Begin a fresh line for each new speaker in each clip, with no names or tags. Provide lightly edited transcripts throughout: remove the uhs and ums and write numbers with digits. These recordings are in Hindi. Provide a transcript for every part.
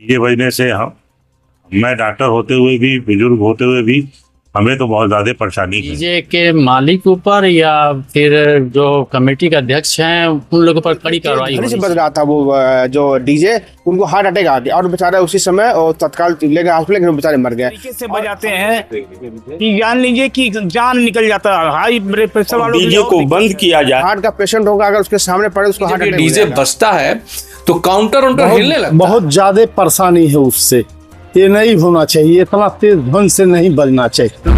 ये वजह से मैं डॉक्टर होते हुए भी, बुजुर्ग होते हुए भी हमें तो बहुत ज्यादा परेशानी है।
डीजे के मालिक ऊपर या फिर जो कमेटी के अध्यक्ष हैं उन लोगों पर कड़ी कार्रवाई
से
होनी
बज रहा था वो जो डीजे, उनको हार्ट अटैक आ गया और बेचारा उसी समय और तत्काल लेकर हॉस्पिटल में बेचारे मर गए।
तरीके से बजाते हैं कि जान लीजिए कि जान निकल जाता है। हाई ब्लड प्रेशर वालों
डीजे को बंद किया जाए।
हार्ट का पेशेंट होगा, अगर उसके सामने पड़े उसको हार्ट अटैक
डीजे बजता है तो काउंटर हिलने लगता है।
बहुत ज्यादा परेशानी है उससे। ये नहीं होना चाहिए, इतना तेज ध्वनि से नहीं बजना चाहिए।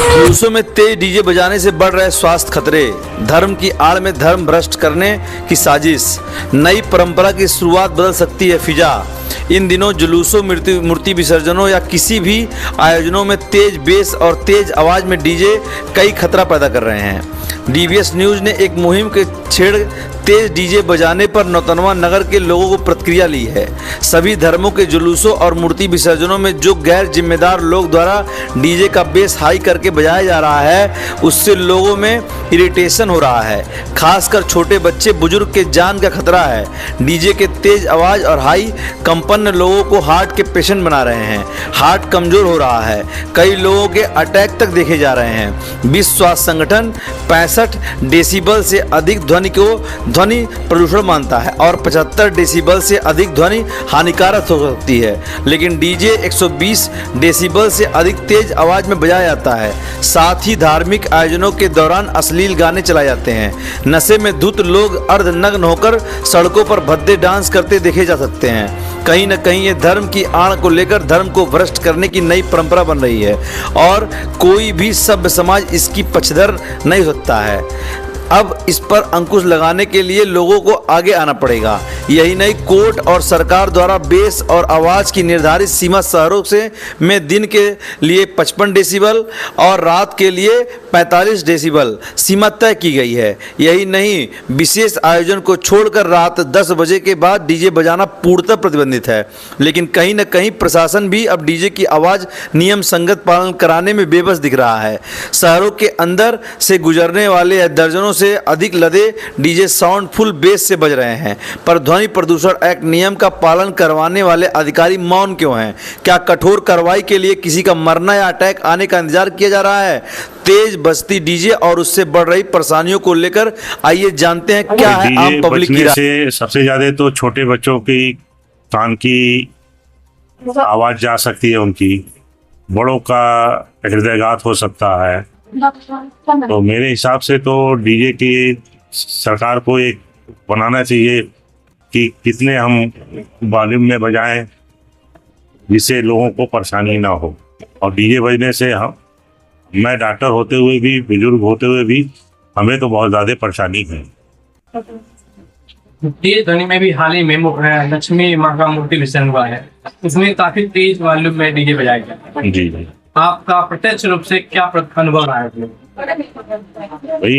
जुलूसों में तेज डीजे बजाने से बढ़ रहे स्वास्थ्य खतरे, धर्म की आड़ में धर्म भ्रष्ट करने की साजिश, नई परंपरा की शुरुआत बदल सकती है फिजा। इन दिनों जुलूसों, मूर्ति विसर्जनों या किसी भी आयोजनों में तेज बेस और तेज आवाज में डीजे कई खतरा पैदा कर रहे हैं। डीवीएस न्यूज ने एक मुहिम के छेड़ तेज डीजे बजाने पर नौतनवा नगर के लोगों को प्रतिक्रिया ली है। सभी धर्मों के जुलूसों और मूर्ति विसर्जनों में जो गैर जिम्मेदार लोग द्वारा डीजे का बेस हाई करके बजाया जा रहा है, उससे लोगों में इरिटेशन हो रहा है। खासकर छोटे बच्चे, बुजुर्ग के जान का खतरा है। डीजे के तेज आवाज और हाई कंपन लोगों को हार्ट के पेशेंट बना रहे हैं। हार्ट कमजोर हो रहा है। कई लोगों के अटैक तक देखे जा रहे हैं। विश्व स्वास्थ्य संगठन 65 डेसिबल से अधिक ध्वनि को ध्वनि प्रदूषण मानता है और 75 डेसिबल से अधिक ध्वनि हानिकारक हो सकती है। लेकिन डीजे 120 डेसिबल से अधिक तेज आवाज में बजाया जाता है। साथ ही धार्मिक आयोजनों के दौरान अश्लील गाने चलाए जाते हैं। नशे में धुत लोग अर्धनग्न होकर सड़कों पर भद्दे डांस करते देखे जा सकते हैं। कहीं न कहीं ये धर्म की आड़ को लेकर धर्म को भ्रष्ट करने की नई परंपरा बन रही है और कोई भी सभ्य समाज इसकी पक्षधर नहीं हो सकता है। अब इस पर अंकुश लगाने के लिए लोगों को आगे आना पड़ेगा। यही नहीं, कोर्ट और सरकार द्वारा बेस और आवाज़ की निर्धारित सीमा शहरों से में दिन के लिए 55 डेसिबल और रात के लिए 45 डेसिबल सीमा तय की गई है। यही नहीं, विशेष आयोजन को छोड़कर रात 10 बजे के बाद डीजे बजाना पूर्णतः प्रतिबंधित है। लेकिन कहीं न कहीं प्रशासन भी अब डीजे की आवाज़ नियम संगत पालन कराने में बेबस दिख रहा है। शहरों के अंदर से गुजरने वाले दर्जनों से अधिक लदे डीजे साउंड फुल बेस से बज रहे हैं, पर ध्वनि प्रदूषण एक्ट नियम का पालन करवाने वाले अधिकारी मौन क्यों हैं? क्या कठोर कार्रवाई के लिए किसी का मरना या अटैक आने का इंतजार किया जा रहा है? तेज बजती डीजे और उससे बढ़ रही परेशानियों को लेकर आइए जानते हैं क्या है आम पब्लिक की राय।
से सबसे ज्यादा तो छोटे बच्चों की कान की आवाज जा सकती है, उनकी बड़ों का हृदयघात हो सकता है। तो मेरे हिसाब से तो डीजे की सरकार को एक बनाना चाहिए कि कितने हम वॉल्यूम में बजाएं जिससे लोगों को परेशानी ना हो। और डीजे बजने से मैं डॉक्टर होते हुए भी, बुजुर्ग होते हुए भी हमें तो बहुत ज्यादा परेशानी है।
तेज ध्वनि में भी हाल ही में लक्ष्मी माँ का मूर्ति विसर्जन हुआ है, उसमें काफी तेज वॉल्यूम में डीजे बजाया गया।
जी जी,
आपका प्रत्यक्ष रूप से क्या अनुभव रहा है?
भाई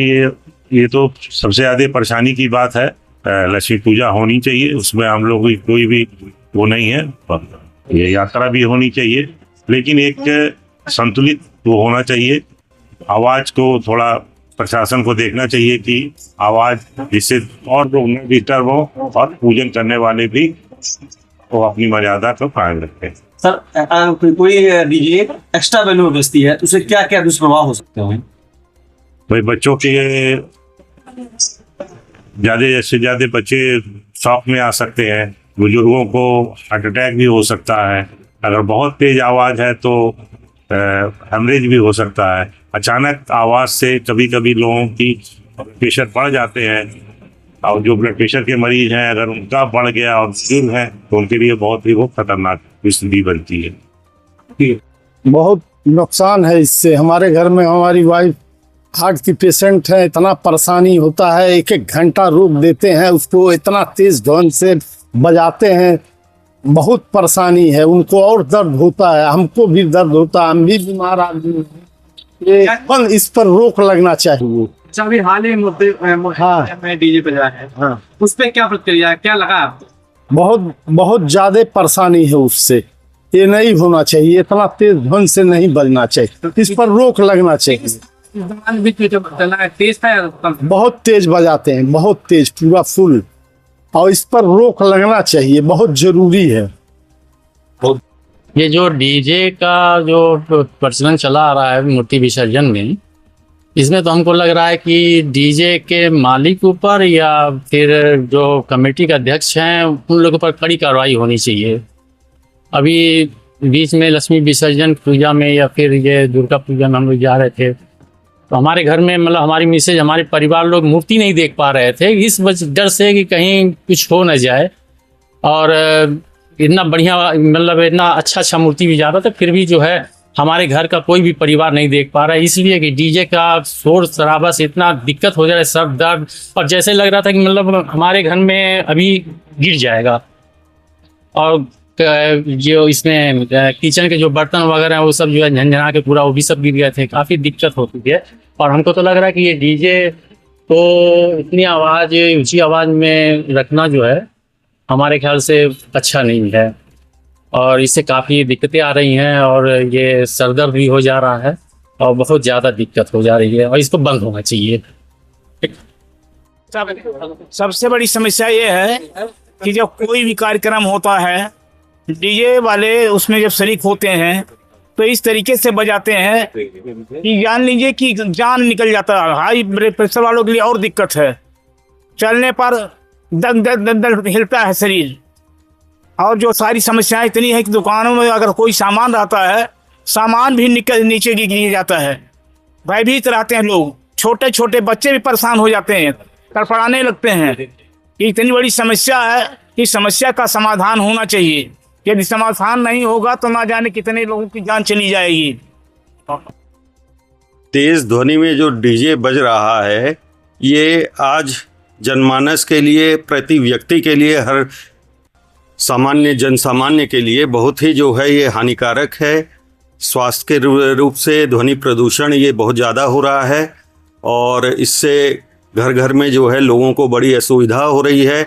ये तो सबसे ज्यादा परेशानी की बात है। लक्ष्मी पूजा होनी चाहिए, उसमें हम लोग कोई भी वो नहीं है, ये यात्रा भी होनी चाहिए, लेकिन एक संतुलित वो होना चाहिए। आवाज को थोड़ा प्रशासन को देखना चाहिए कि आवाज जिससे और लोग न डिस्टर्ब हो और पूजन करने वाले भी वो अपनी मर्यादा को कायम रखें।
सर, कोई डीजे एक्स्ट्रा वैल्यू बेचती है तो उसे क्या क्या दुष्प्रभाव हो सकते हैं?
भाई बच्चों के ज्यादा से ज्यादा बच्चे शौक में आ सकते हैं। बुजुर्गों को हार्ट अटैक भी हो सकता है। अगर बहुत तेज आवाज है तो हेमरेज भी हो सकता है। अचानक आवाज से कभी कभी लोगों की प्रेशर बढ़ जाते हैं, और जो ब्लड प्रेशर के मरीज हैं अगर उनका बढ़ गया और बुजुर्ग हैं तो उनके लिए बहुत ही वो खतरनाक स्थिति बनती है।
बहुत नुकसान है इससे। हमारे घर में हमारी वाइफ हार्ट की पेशेंट है, इतना परेशानी होता है, एक एक घंटा रोक देते हैं उसको, इतना तेज ध्वनि से बजाते हैं, बहुत परेशानी है। उनको और दर्द होता है, हमको भी दर्द होता है, हम भी बीमार आदमी हैं। ये इस पर रोक लगना चाहिए।
अच्छा, अभी हाल ही में डीजे बजाया है,
हाँ,
उस पर क्या प्रतिक्रिया, क्या लगा आपको?
बहुत ज्यादा परेशानी है उससे। ये नहीं होना चाहिए, इतना तेज ध्वनि से नहीं बजना चाहिए, इस पर रोक लगना चाहिए।
तेज था या कम?
बहुत तेज बजाते हैं, बहुत तेज, पूरा फुल। और इस पर रोक लगना चाहिए, बहुत जरूरी है।
ये जो डीजे का जो प्रचलन चला आ रहा है मूर्ति विसर्जन में, इसमें तो हमको लग रहा है कि डीजे के मालिक ऊपर या फिर जो कमेटी का अध्यक्ष हैं उन लोगों पर कड़ी कार्रवाई होनी चाहिए। अभी बीच में लक्ष्मी विसर्जन पूजा में या फिर ये दुर्गा पूजा में हम लोग जा रहे थे, तो हमारे घर में मतलब हमारी मिसेज, हमारे परिवार लोग मूर्ति नहीं देख पा रहे थे इस डर से कि कहीं कुछ हो न जाए। और इतना बढ़िया मतलब इतना अच्छा मूर्ति भी जा रहा था, फिर भी जो है हमारे घर का कोई भी परिवार नहीं देख पा रहा है, इसलिए कि डीजे का शोर शराबा से इतना दिक्कत हो जा रहा है, सर दर्द, और जैसे लग रहा था कि मतलब हमारे घर में अभी गिर जाएगा। और जो इसमें किचन के जो बर्तन वगैरह हैं वो सब जो है झंझना के पूरा वो भी सब गिर गए थे, काफ़ी दिक्कत होती है। और हमको तो लग रहा है कि ये डीजे तो इतनी आवाज़, ऊंची आवाज़ में रखना जो है हमारे ख्याल से अच्छा नहीं है, और इससे काफ़ी दिक्कतें आ रही हैं और ये सरदर्द भी हो जा रहा है और बहुत ज़्यादा दिक्कत हो जा रही है, और इसको बंद होना चाहिए।
सबसे बड़ी समस्या ये है कि जब कोई भी कार्यक्रम होता है, डीजे वाले उसमें जब शरीक होते हैं तो इस तरीके से बजाते हैं कि जान लीजिए कि जान निकल जाता है। हाई ब्लड प्रेशर वालों के लिए और दिक्कत है, चलने पर दग दग दग दग हिलता है शरीर। और जो सारी समस्याएं इतनी है कि दुकानों में अगर कोई सामान रहता है, सामान भी नीचे गिर जाता है, भयभीत रहते हैं लोग, छोटे छोटे बच्चे भी परेशान हो जाते हैं, तड़फड़ाने लगते हैं। ये इतनी बड़ी समस्या है कि समस्या का समाधान होना चाहिए। यदि समाधान नहीं होगा तो ना जाने कितने लोगों की जान चली जाएगी।
तेज ध्वनि में जो डीजे बज रहा है, ये आज जनमानस के लिए, प्रति व्यक्ति के लिए, हर सामान्य जनसामान्य के लिए बहुत ही जो है ये हानिकारक है। स्वास्थ्य के रूप से ध्वनि प्रदूषण ये बहुत ज़्यादा हो रहा है और इससे घर घर में जो है लोगों को बड़ी असुविधा हो रही है।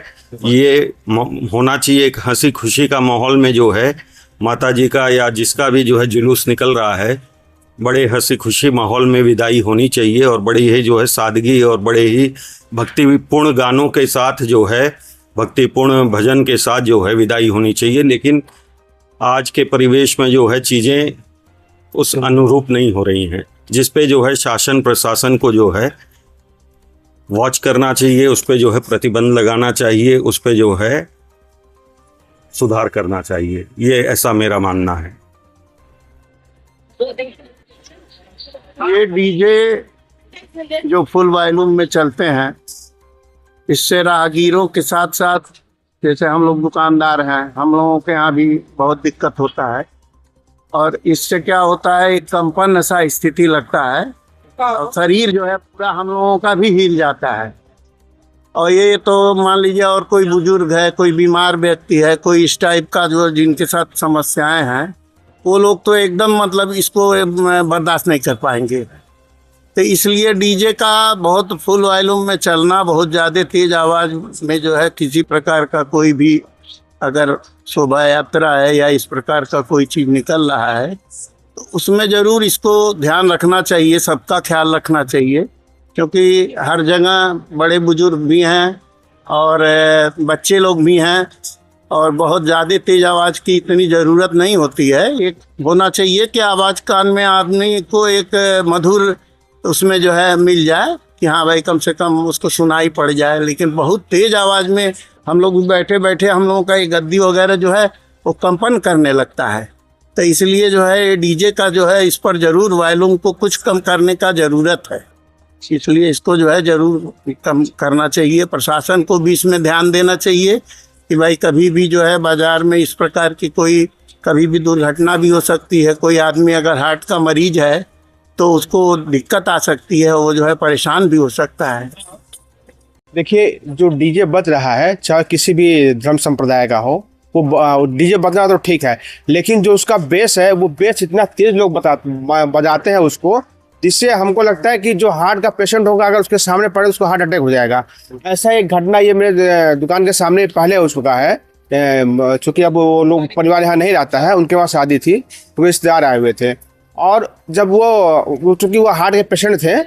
ये होना चाहिए एक हंसी खुशी का माहौल में जो है माता जी का या जिसका भी जो है जुलूस निकल रहा है, बड़े हंसी खुशी माहौल में विदाई होनी चाहिए और बड़ी ही जो है सादगी और बड़े ही भक्तिपूर्ण गानों के साथ जो है भक्तिपूर्ण भजन के साथ जो है विदाई होनी चाहिए। लेकिन आज के परिवेश में जो है चीज़ें उस अनुरूप नहीं हो रही हैं, जिस पे जो है शासन प्रशासन को जो है वॉच करना चाहिए, उस पे जो है प्रतिबंध लगाना चाहिए, उस पे जो है सुधार करना चाहिए। ये ऐसा मेरा मानना है।
ये डीजे जो फुल वॉल्यूम में चलते हैं, इससे राहगीरों के साथ साथ जैसे हम लोग दुकानदार हैं, हम लोगों के यहाँ भी बहुत दिक्कत होता है। और इससे क्या होता है, एक कंपन सा स्थिति लगता है और शरीर जो है पूरा हम लोगों का भी हिल जाता है। और ये तो मान लीजिए और कोई बुजुर्ग है, कोई बीमार व्यक्ति है, कोई इस टाइप का जो जिनके साथ समस्याएं हैं, वो लोग तो एकदम मतलब इसको बर्दाश्त नहीं कर पाएंगे। तो इसलिए डीजे का बहुत फुल वॉल्यूम में चलना, बहुत ज़्यादा तेज़ आवाज़ में जो है किसी प्रकार का कोई भी अगर शोभा यात्रा है या इस प्रकार का कोई चीज़ निकल रहा है तो उसमें ज़रूर इसको ध्यान रखना चाहिए, सबका ख्याल रखना चाहिए। क्योंकि हर जगह बड़े बुजुर्ग भी हैं और बच्चे लोग भी हैं और बहुत ज़्यादा तेज़ आवाज़ की इतनी ज़रूरत नहीं होती है। एक होना चाहिए कि आवाज़ कान में आदमी को एक मधुर उसमें जो है मिल जाए कि हाँ भाई कम से कम उसको सुनाई पड़ जाए। लेकिन बहुत तेज़ आवाज़ में हम लोग बैठे बैठे हम लोगों का ये गद्दी वगैरह जो है वो कंपन करने लगता है। तो इसलिए जो है ये डीजे का जो है इस पर ज़रूर वॉल्यूम को कुछ कम करने का ज़रूरत है, इसलिए इसको जो है ज़रूर कम करना चाहिए। प्रशासन को भी इसमें ध्यान देना चाहिए कि भाई कभी भी जो है बाज़ार में इस प्रकार की कोई कभी भी दुर्घटना भी हो सकती है। कोई आदमी अगर हार्ट का मरीज है तो उसको दिक्कत आ सकती है, वो जो है परेशान भी हो सकता है।
देखिए जो डीजे बज रहा है, चाहे किसी भी धर्म संप्रदाय का हो, वो डीजे बजना तो ठीक है, लेकिन जो उसका बेस है वो बेस इतना तेज लोग बजाते हैं उसको, जिससे हमको लगता है कि जो हार्ट का पेशेंट होगा अगर उसके सामने पड़े उसको हार्ट अटैक हो जाएगा। ऐसा एक घटना ये मेरे दुकान के सामने पहले हो चुका है। चूँकि अब वो लोग परिवार यहाँ नहीं रहता है, उनके वहाँ शादी थी तो रिश्तेदार आए हुए थे और जब वो चूँकि वो हार्ट के पेशेंट थे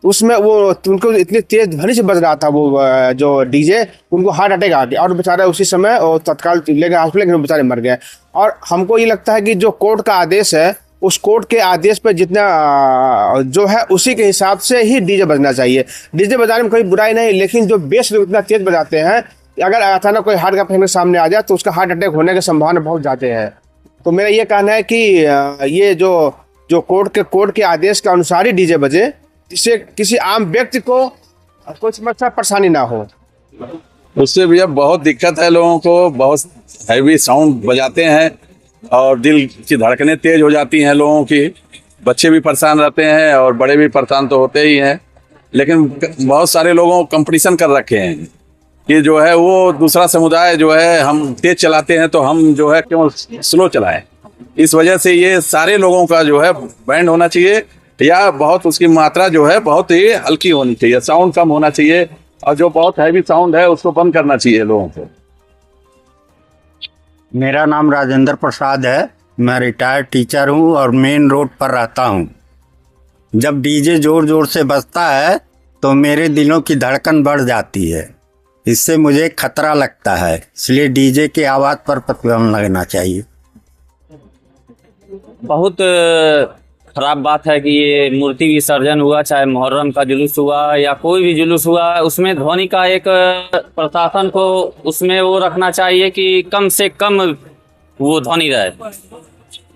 उसमें वो उनको इतनी तेज ध्वनि से बज रहा था वो जो डीजे, उनको हार्ट अटैक आ गया और बेचारा उसी समय वो तत्काल ले गए हॉस्पिटल, लेकिन बेचारे मर गए। और हमको ये लगता है कि जो कोर्ट का आदेश है, उस कोर्ट के आदेश पे जितना जो है उसी के हिसाब से ही डीजे बजना चाहिए। डीजे बजाने में कोई बुराई नहीं, लेकिन जो बेस लोग इतना तेज बजाते हैं, अगर अचानक कोई हार्ट का पेशेंट सामने आ जाए तो उसका हार्ट अटैक होने की संभावना बहुत ज़्यादा है। तो मेरा ये कहना है कि ये जो कोर्ट के आदेश के अनुसार ही डीजे बजे, जिससे किसी आम व्यक्ति को कोई समस्या परेशानी ना हो।
उससे भैया बहुत दिक्कत है लोगों को, बहुत हैवी साउंड बजाते हैं और दिल की धड़कनें तेज हो जाती हैं लोगों की। बच्चे भी परेशान रहते हैं और बड़े भी परेशान तो होते ही हैं, लेकिन बहुत सारे लोगों को कंपटीशन कर रखे हैं कि जो है वो दूसरा समुदाय जो है हम तेज चलाते हैं तो हम जो है क्यों स्लो चलाएं। इस वजह से ये सारे लोगों का जो है बैंड होना चाहिए, या बहुत उसकी मात्रा जो है बहुत ही हल्की होनी चाहिए, साउंड कम होना चाहिए, और जो बहुत हैवी साउंड है उसको बंद करना चाहिए लोगों को।
मेरा नाम राजेंद्र प्रसाद है, मैं रिटायर्ड टीचर हूँ और मेन रोड पर रहता हूँ। जब डीजे जोर जोर से बजता है तो मेरे दिलों की धड़कन बढ़ जाती है, इससे मुझे खतरा लगता है, इसलिए डीजे की आवाज़ पर प्रतिबंध लगना चाहिए।
बहुत खराब बात है कि ये मूर्ति विसर्जन हुआ, चाहे मुहर्रम का जुलूस हुआ या कोई भी जुलूस हुआ, उसमें ध्वनि का एक प्रशासन को उसमें वो रखना चाहिए कि कम से कम वो ध्वनि रहे।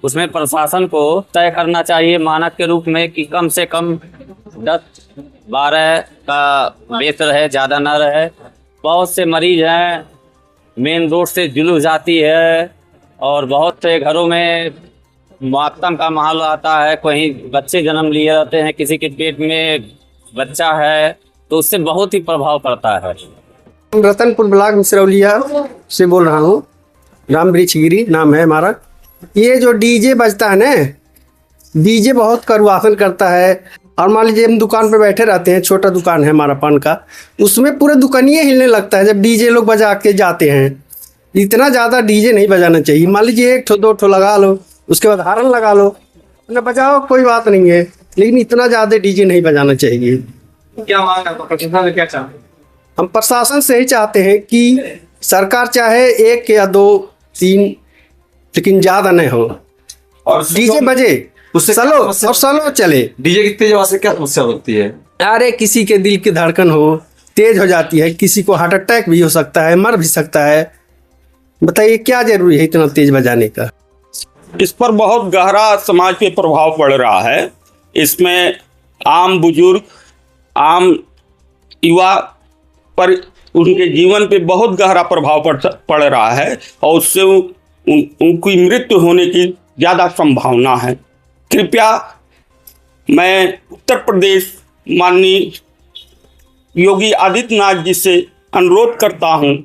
उसमें प्रशासन को तय करना चाहिए मानक के रूप में कि कम से कम 10-12 का बेस रहे, ज़्यादा ना रहे। बहुत से मरीज हैं, मेन रोड से जुलूस जाती है और बहुत से घरों में मातम का माहौल आता है, कहीं बच्चे जन्म लिए रहते हैं, किसी के पेट में बच्चा है, तो उससे बहुत ही प्रभाव पड़ता है।
रतनपुर ब्लॉक मिसरौलिया से बोल रहा हूँ, राम वृक्षगिरी नाम है हमारा। ये जो डीजे बजता है ना, डीजे बहुत करुआसन करता है। और मान लीजिए हम दुकान पे बैठे रहते हैं, छोटा दुकान है हमारा पान का, उसमें पूरे दुकानिए हिलने लगता है जब डीजे लोग बजा के जाते हैं। इतना ज़्यादा डीजे नहीं बजाना चाहिए। मान लीजिए 1-2 ठो लगा लो, उसके बाद हारन लगा लो, मतलब बजाओ, कोई बात नहीं है, लेकिन इतना ज़्यादा डीजे नहीं बजाना चाहिए।
क्या मांग है प्रशासन से, क्या चाहते हैं?
हम प्रशासन से ही चाहते हैं कि सरकार चाहे 1 या 2-3, लेकिन ज़्यादा नहीं हो, और डीजे बजे उससे स्लो चले।
डीजे की तेज आवाज से क्या समस्या होती है?
अरे किसी के दिल की धड़कन हो तेज हो जाती है, किसी को हार्ट अटैक भी हो सकता है, मर भी सकता है। बताइए क्या जरूरी है इतना तेज बजाने का?
इस पर बहुत गहरा समाज पे प्रभाव पड़ रहा है। इसमें आम बुजुर्ग, आम युवा पर उनके जीवन पे बहुत गहरा प्रभाव पड़ रहा है और उससे उनकी मृत्यु होने की ज़्यादा संभावना है। कृपया मैं उत्तर प्रदेश माननीय योगी आदित्यनाथ जी से अनुरोध करता हूं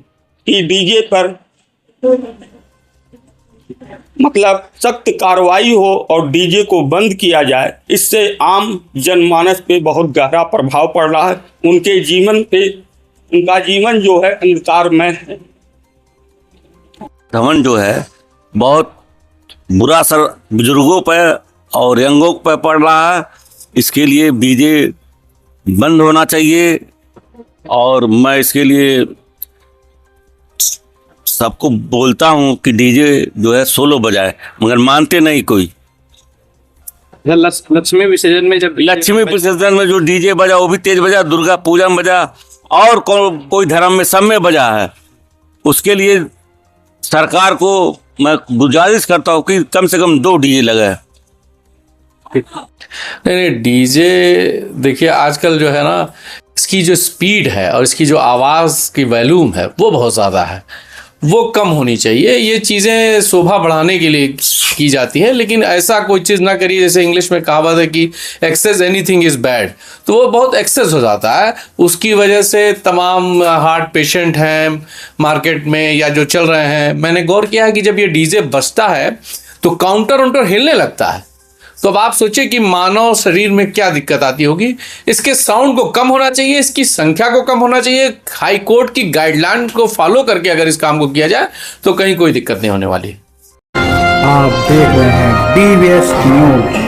कि डीजे पर मतलब सख्त कार्रवाई हो और डीजे को बंद किया जाए। इससे आम जनमानस पे बहुत गहरा प्रभाव पड़ रहा है, उनके जीवन पे, उनका जीवन जो है अंधकारमय है।
धमन जो है बहुत बुरा असर बुजुर्गों पर और यंगों पर पड़ रहा है, इसके लिए डीजे बंद होना चाहिए। और मैं इसके लिए सबको बोलता हूँ कि डीजे जो है सोलो बजाए, मगर मानते नहीं कोई।
लक्ष्मी विसर्जन में
जो डीजे बजा वो भी तेज बजा, दुर्गा पूजा में बजा और कोई धर्म में सब में बजा है। उसके लिए सरकार को मैं गुजारिश करता हूँ कि कम से कम 2 डीजे लगाए।
नहीं, डीजे देखिए आजकल जो है ना, इसकी जो स्पीड है और इसकी जो आवाज़ की वॉल्यूम है वो बहुत ज़्यादा है, वो कम होनी चाहिए। ये चीज़ें शोभा बढ़ाने के लिए की जाती हैं, लेकिन ऐसा कोई चीज़ ना करिए। जैसे इंग्लिश में कहावत है कि एक्सेस एनीथिंग इज़ बैड, तो वो बहुत एक्सेस हो जाता है। उसकी वजह से तमाम हार्ट पेशेंट हैं मार्केट में या जो चल रहे हैं। मैंने गौर किया है कि जब ये डीजे बजता है तो काउंटर हिलने लगता है। तो अब आप सोचिए कि मानव शरीर में क्या दिक्कत आती होगी। इसके साउंड को कम होना चाहिए, इसकी संख्या को कम होना चाहिए। हाई कोर्ट की गाइडलाइन को फॉलो करके अगर इस काम को किया जाए तो कहीं कोई दिक्कत नहीं होने वाली।
आप देख रहे हैं DBS न्यूज।